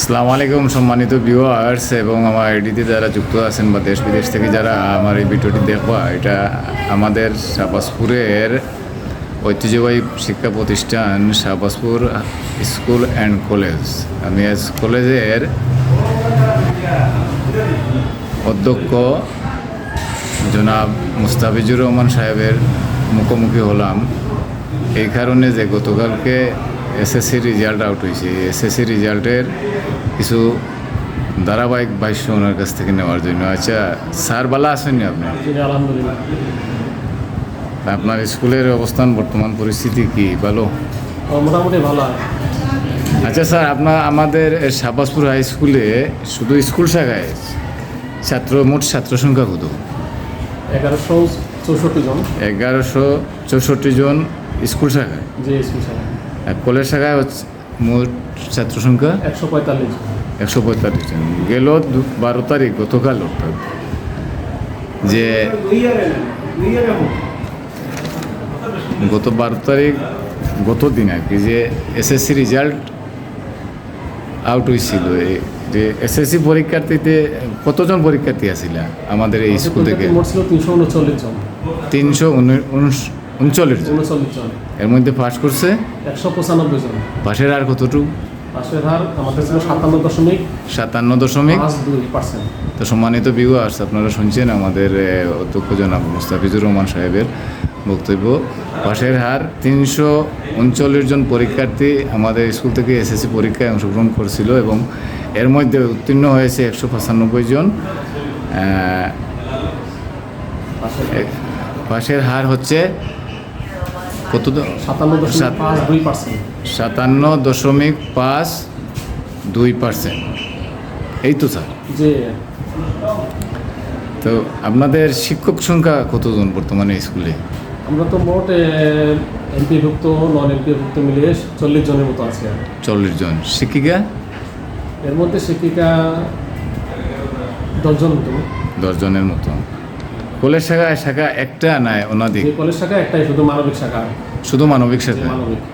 আসসালামু আলাইকুম সম্মানিত ভিউয়ার্স এবং আমার আইডিতে যারা যুক্ত আছেন বা দেশ বিদেশ থেকে যারা আমার এই ভিডিওটি দেখবা, এটা আমাদের শাহবাজপুরের ঐতিহ্যবাহী শিক্ষা প্রতিষ্ঠান শাহবাজপুর স্কুল অ্যান্ড কলেজ। আমি আজ কলেজের অধ্যক্ষ জনাব মুস্তাফিজুর রহমান সাহেবের মুখোমুখি হলাম এই কারণে যে গতকালকে এসএসসি রেজাল্ট আউট হয়েছে। এসএসসি রেজাল্টের কিছু ধারাবাহিক ভাষ্য ওনার কাছ থেকে নেওয়ার জন্য। আচ্ছা স্যার, ভালো আছেননি আপনি? আলহামদুলিল্লাহ। আপনার স্কুলের অবস্থান, বর্তমান পরিস্থিতি কি? ভালো? মোটামুটি ভালো। আচ্ছা স্যার, আমাদের শাহবাজপুর হাই স্কুলে শুধু স্কুল শাখায় মোট ছাত্র সংখ্যা কত? 1164 জন। 1164 জন স্কুল শাখায়? জি, স্কুল শাখায়। আর কলেজ শাখায় হচ্ছে মোট ছাত্র সংখ্যা 145 জন। 145 জন। গেল 12 তারিখ, গতকাল, অর্থাৎ যে গত 12 তারিখ, গত দিন আর কি, যে এসএসসি রেজাল্ট আউট হয়েছিল। যে এসএসসি পরীক্ষার্থীতে কতজন পরীক্ষার্থী আছিল আমাদের এই স্কুল থেকে? মোট ছিল 339 জন। 339 জন। এর মধ্যে পাস করছে 195 জন। পাশের হার কতটুকু? পাশের হার আমাদের ছিল 57.2%। তো সম্মানিত ভিউয়ার্স, আপনারা শুনছেন আমাদের অধ্যক্ষ জনাব মুস্তাফিজুর রহমান সাহেবের বক্তব্য। পাশের হার 339 জন পরীক্ষার্থী আমাদের স্কুল থেকে এসএসসি পরীক্ষায় অংশগ্রহণ করছিল এবং এর মধ্যে উত্তীর্ণ হয়েছে 195 জন। পাশের হার হচ্ছে কত? 57.52%। এই তো স্যার। জি। তো আপনাদের শিক্ষক সংখ্যা কতজন বর্তমানে স্কুলে? আমরা তো মোট এমপিভুক্ত নন এমপিভুক্ত মিলিয়ে 40 জনের মতো আছে। 40 জন। শিক্ষিকা? এর মধ্যে শিক্ষিকা 10 জন মতো। 10 জনের মতো। কলেজ শাখা একটা না অনাধিক? কলেজ শাখা একটাই, শুধু মানবিক শাখা। শুধু মানবিক শাখা?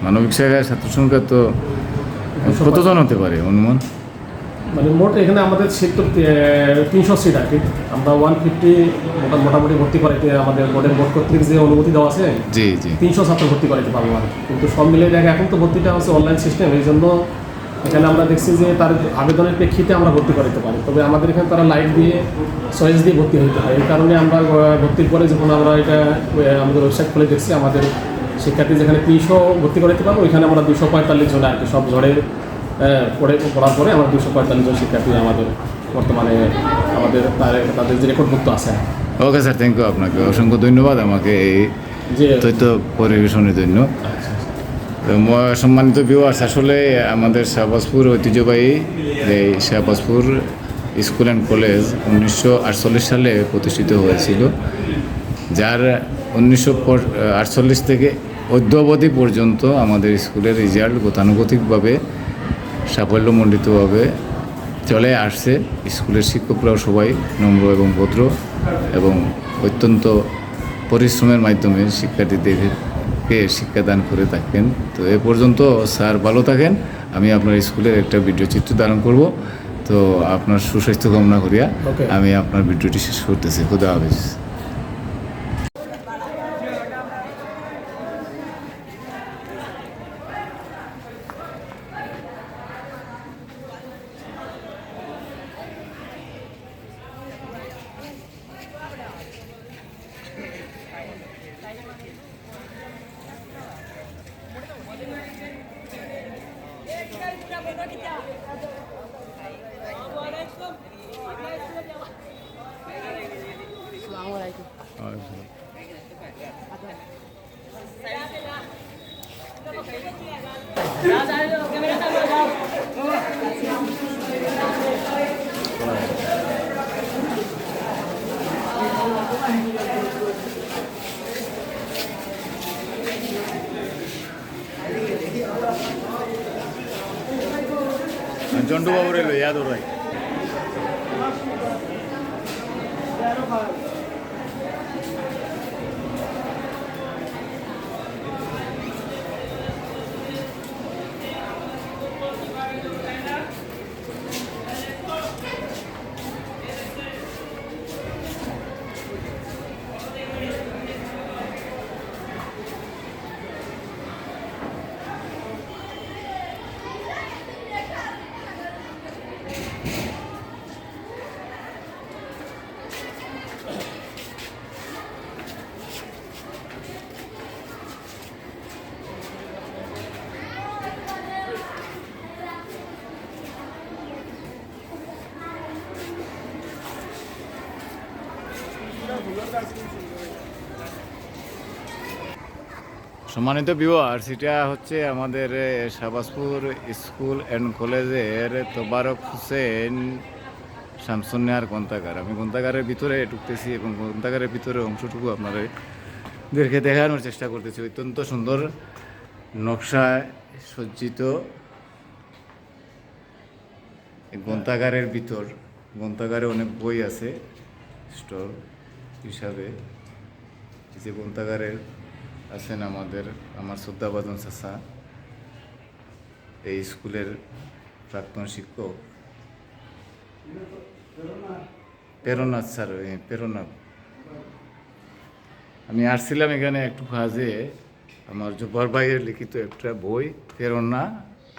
মানবিক শাখায় ছাত্র সংখ্যা তো কতজন হতে পারে অনুমান? মানে মোট এখানে আমাদের সিট তো 300 সিট আর কি। আমরা 150 মোটামুটি ভর্তি করাইতে আমাদের বোর্ড কর্তৃক যে অনুমতি দেওয়া আছে। জি জি। 300 ছাত্র ভর্তি করাইতে পারবো আর, কিন্তু সব মিলে দেখে এখন তো ভর্তিটা হচ্ছে অনলাইন সিস্টেম। এই জন্য এখানে আমরা দেখছি যে তার আবেদনের প্রেক্ষিতে আমরা ভর্তি করাইতে পারি, তবে আমাদের এখানে তারা লাইট দিয়ে চয়েস দিয়ে ভর্তি হইতে হয়। এই কারণে আমরা ভর্তির পরে যখন আমরা এটা আমাদের ওয়েবসাইট খুলে দেখছি, আমাদের শিক্ষার্থী যেখানে 300 ভর্তি করাইতে পারবো, ওইখানে আমরা 245 জন আর কি। সব ঝড়ে পড়ার পরে আমরা 245 জন শিক্ষার্থী আমাদের বর্তমানে আমাদের তাদের যে রেকর্ডভুক্ত আছে। Okay sir, thank you. আপনাকে অসংখ্য ধন্যবাদ আমাকে এই তথ্য পরিবেশনের জন্য। সম্মানিত ভিউয়ার্স, আসলে আমাদের শাহবাজপুর ঐতিহ্যবাহী এই শাহবাজপুর স্কুল অ্যান্ড কলেজ 1948 সালে প্রতিষ্ঠিত হয়েছিল, যার 1948 থেকে অদ্যাবধি পর্যন্ত আমাদের স্কুলের রেজাল্ট গতানুগতিকভাবে সাফল্যমণ্ডিতভাবে চলে আসছে। স্কুলের শিক্ষকরাও সবাই নম্র এবং ভদ্র এবং অত্যন্ত পরিশ্রমের মাধ্যমে শিক্ষার্থীদেরকে শিক্ষাদান করে থাকেন। তো এ পর্যন্ত স্যার ভালো থাকেন। আমি আপনার স্কুলের একটা ভিডিও চিত্র ধারণ করব। তো আপনার সুস্বাস্থ্য কামনা করিয়া আমি আপনার ভিডিওটি শেষ করতেছি। খুদা হাফেজ। জন্টু বাবুর এলো ইয়াদ ওরাই। সম্মানিত ভিউয়ার্স, এটা হচ্ছে আমাদের শাহবাজপুর স্কুল অ্যান্ড কলেজের তোবারক হোসেন শামসুন্নাহার গ্রন্থাগার। আমি গ্রন্থাগারের ভিতরে ঢুকতেছি এবং গ্রন্থাগারের ভিতরে অংশটুকু আপনাদেরকে দেখানোর চেষ্টা করতেছি। অত্যন্ত সুন্দর নকশায় সজ্জিত এই গ্রন্থাগারের ভিতর। গ্রন্থাগারে অনেক বই আছে স্টল হিসাবে। এই যে গ্রন্থাগারের আছেন আমার শ্রদ্ধাভাজন চাচা, এই স্কুলের প্রাক্তন শিক্ষক প্রেরণাথ স্যার। প্রেরণাথ, আমি আসছিলাম এখানে একটু কাজে। আমার জব্বার ভাইয়ের লিখিত একটা বই প্রেরণা,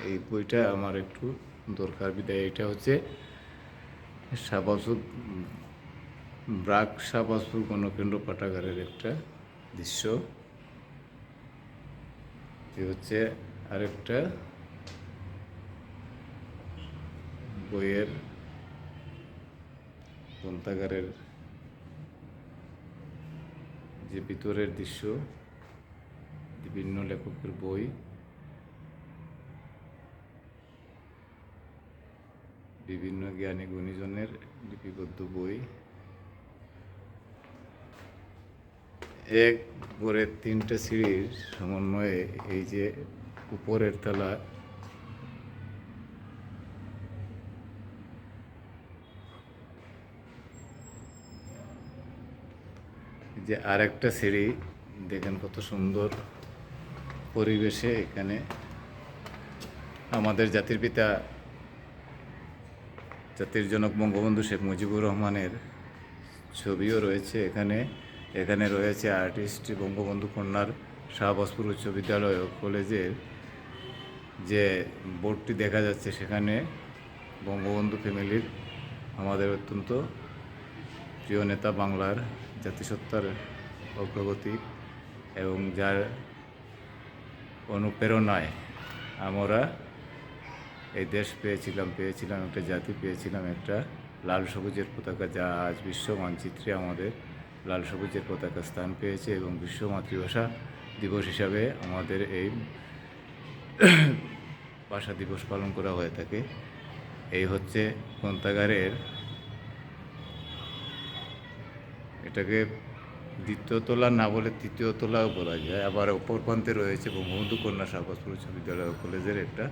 এই বইটা আমার একটু দরকার বিদায়। এটা হচ্ছে শাহবাজপুর শাহবাজপুর গণকেন্দ্র পাঠাগারের একটা দৃশ্য। এ হচ্ছে আরেকটা বইয়ের গ্রন্থাগারের যে ভিতরের দৃশ্য, বিভিন্ন লেখকের বই, বিভিন্ন জ্ঞানী গুণীজনের লিপিবদ্ধ বই। এক করে 3টে সিঁড়ির সমন্বয়ে এই যে উপরের তলা যে আরেকটা সিঁড়ি, দেখেন কত সুন্দর পরিবেশে। এখানে আমাদের জাতির পিতা জাতির জনক বঙ্গবন্ধু শেখ মুজিবুর রহমানের ছবিও রয়েছে এখানে রয়েছে আর্টিস্ট বঙ্গবন্ধু কন্যার শাহবাজপুর উচ্চ বিদ্যালয় ও কলেজের যে বোর্ডটি দেখা যাচ্ছে, সেখানে বঙ্গবন্ধু ফ্যামিলির আমাদের অত্যন্ত প্রিয় নেতা, বাংলার জাতিসত্তার অগ্রগতি এবং যার অনুপ্রেরণায় আমরা এই দেশ পেয়েছিলাম একটা জাতি পেয়েছিলাম, একটা লাল সবুজের পতাকা, যা আজ বিশ্ব মানচিত্রে আমাদের লাল সবুজের পতাকা স্থান পেয়েছে এবং বিশ্ব মাতৃভাষা দিবস হিসাবে আমাদের এই ভাষা দিবস পালন করা হয়ে থাকে। এই হচ্ছে গ্রন্থাগারের, এটাকে দ্বিতীয় তলা না বলে তৃতীয় তলাও বলা যায়। আবার অপর প্রান্তে রয়েছে বঙ্গবন্ধু কন্যা শাহবাজপুর উচ্চ বিদ্যালয় কলেজের একটা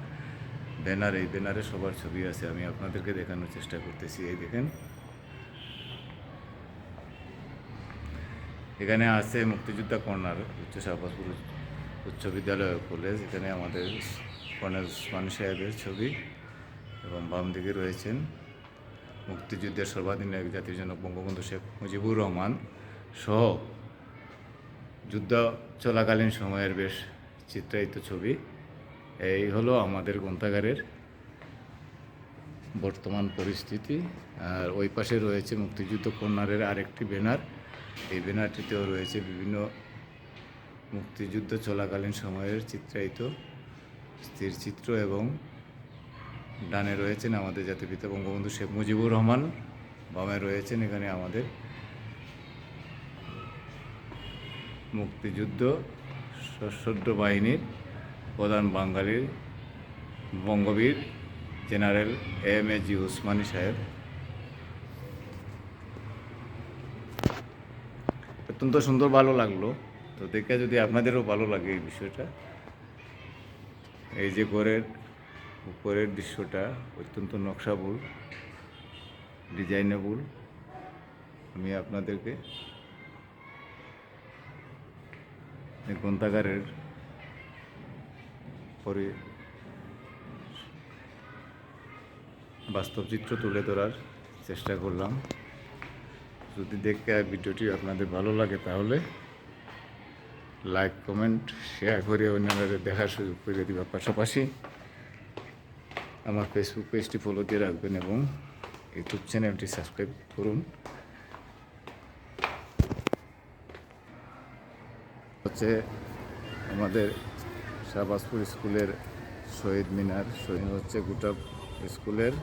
ব্যানার। এই ব্যানারে সবার ছবি আছে, আমি আপনাদেরকে দেখানোর চেষ্টা করতেছি। এই দেখেন, এখানে আছে মুক্তিযোদ্ধা কর্নার শাহবাজপুর উচ্চ বিদ্যালয় কলেজ। এখানে আমাদের কর্নেল ওসমান সাহেবের ছবি এবং বাম দিকে রয়েছেন মুক্তিযুদ্ধের সর্বাধিনায়ক জাতির জনক বঙ্গবন্ধু শেখ মুজিবুর রহমান সহ যুদ্ধ চলাকালীন সময়ের বেশ চিত্রায়িত ছবি। এই হলো আমাদের গ্রন্থাগারের বর্তমান পরিস্থিতি। আর ওই পাশে রয়েছে মুক্তিযুদ্ধ কর্নারের আরেকটি ব্যানার। এই ব্যানারটিতেও রয়েছে বিভিন্ন মুক্তিযুদ্ধ চলাকালীন সময়ের চিত্রায়িত স্থিরচিত্র এবং ডানে রয়েছেন আমাদের জাতির পিতা বঙ্গবন্ধু শেখ মুজিবুর রহমান, বামে রয়েছেন এখানে আমাদের মুক্তিযুদ্ধ সশস্ত্র বাহিনীর প্রধান বাঙালির বঙ্গবীর জেনারেল এম.এ.জি. ওসমানী সাহেব। অত্যন্ত সুন্দর, ভালো লাগলো। তো দেখে যদি আপনাদেরও ভালো লাগে এই বিষয়টা, এই যে ঘরের উপরের দৃশ্যটা অত্যন্ত নকশাবুল, ডিজাইনেবল, আমি আপনাদেরকে এই গ্রন্থাগারের পরে বাস্তব চিত্র তুলে ধরার চেষ্টা করলাম। যদি দেখে ভিডিওটি আপনাদের ভালো লাগে তাহলে লাইক, কমেন্ট, শেয়ার করে অন্যদের দেখার সুযোগ করে দেওয়া। পাশাপাশি আমার ফেসবুক পেজটি ফলো দিয়ে রাখবেন এবং ইউটিউব চ্যানেলটি সাবস্ক্রাইব করুন। হচ্ছে আমাদের শাহবাজপুর স্কুলের শহীদ মিনার, শহীদ হচ্ছে গোটা স্কুলের